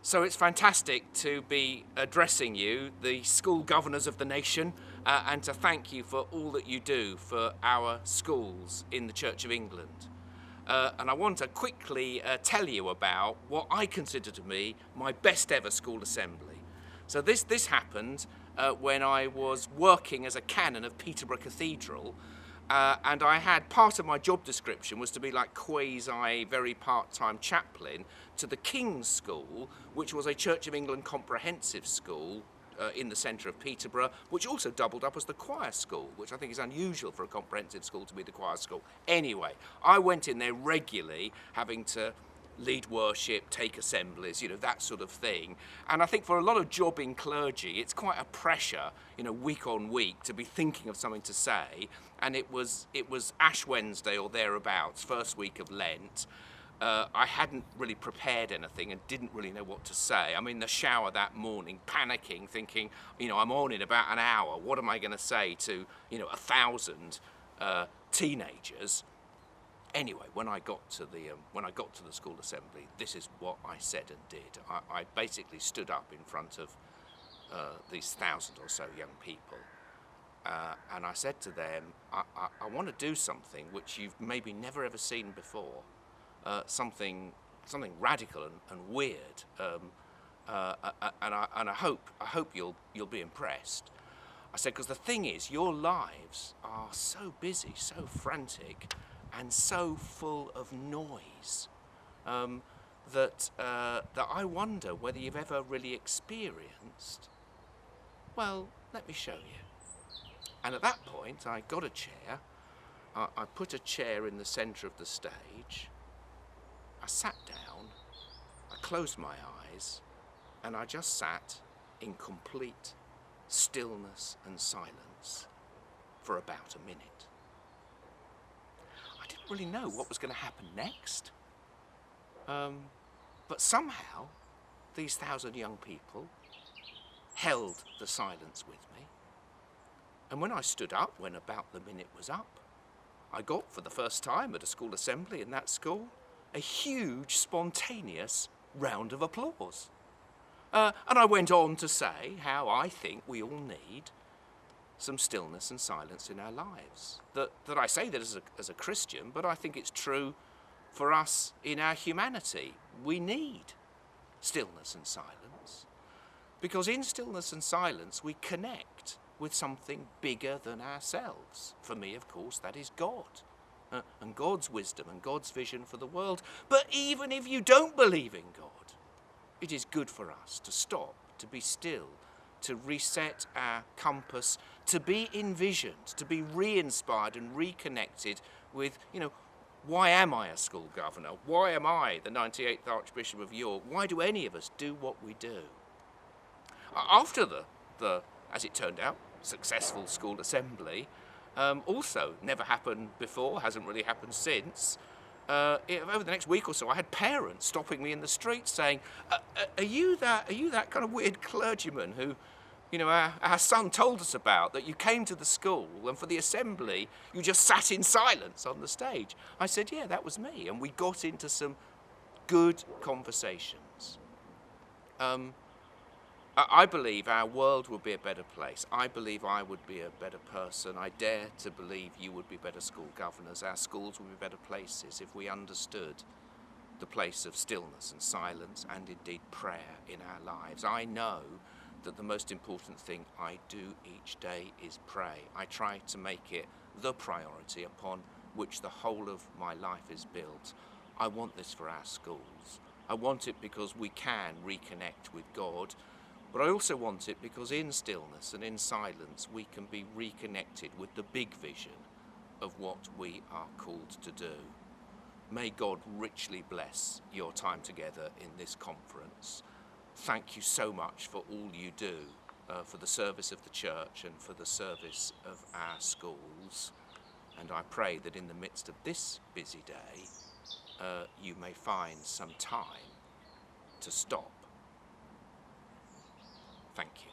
So it's fantastic to be addressing you, the school governors of the nation, and to thank you for all that you do for our schools in the Church of England. And I want to quickly tell you about what I consider to be my best ever school assembly. So this happened when I was working as a canon of Peterborough Cathedral, and I had part of my job description was to be like quasi very part-time chaplain to the King's School, which was a Church of England comprehensive school in the centre of Peterborough, which also doubled up as the choir school, which I think is unusual for a comprehensive school to be the choir school. Anyway, I went in there regularly, having to lead worship, take assemblies, that sort of thing. And I think for a lot of jobbing clergy, it's quite a pressure, week on week to be thinking of something to say. And it was Ash Wednesday or thereabouts, first week of Lent. I hadn't really prepared anything and didn't really know what to say. I'm in the shower that morning, panicking, thinking, I'm on in about an hour. What am I going to say to, 1,000 teenagers? Anyway, when I got to the school assembly, this is what I said and did. I basically stood up in front of these 1,000 or so young people, and I said to them, I want to do something which you've maybe never ever seen before, something radical and weird, and I hope you'll be impressed. I said, because the thing is, your lives are so busy, so frantic, and so full of noise that I wonder whether you've ever really experienced. Well, let me show you. And at that point, I got a chair. I put a chair in the centre of the stage. I sat down. I closed my eyes, and I just sat in complete stillness and silence for about a minute. I didn't really know what was going to happen next. But somehow, these 1,000 young people held the silence with me. And when I stood up, when about the minute was up, I got, for the first time at a school assembly in that school, a huge, spontaneous round of applause. And I went on to say how I think we all need some stillness and silence in our lives. That I say that as a Christian, but I think it's true for us in our humanity. We need stillness and silence, because in stillness and silence we connect with something bigger than ourselves. For me, of course, that is God, and God's wisdom and God's vision for the world. But even if you don't believe in God, it is good for us to stop, to be still, to reset our compass, to be envisioned, to be re-inspired and reconnected with, why am I a school governor? Why am I the 98th Archbishop of York? Why do any of us do what we do? After the as it turned out, successful school assembly, also never happened before, hasn't really happened since. Over the next week or so, I had parents stopping me in the street saying, are you that kind of weird clergyman who, our son told us about, that you came to the school and for the assembly you just sat in silence on the stage? I said, yeah, that was me, and we got into some good conversations. I believe our world would be a better place. I believe I would be a better person. I dare to believe you would be better school governors. Our schools would be better places if we understood the place of stillness and silence and indeed prayer in our lives. I know that the most important thing I do each day is pray. I try to make it the priority upon which the whole of my life is built. I want this for our schools. I want it because we can reconnect with God, but I also want it because in stillness and in silence we can be reconnected with the big vision of what we are called to do. May God richly bless your time together in this conference. Thank you so much for all you do for the service of the church and for the service of our schools. And I pray that in the midst of this busy day, you may find some time to stop. Thank you.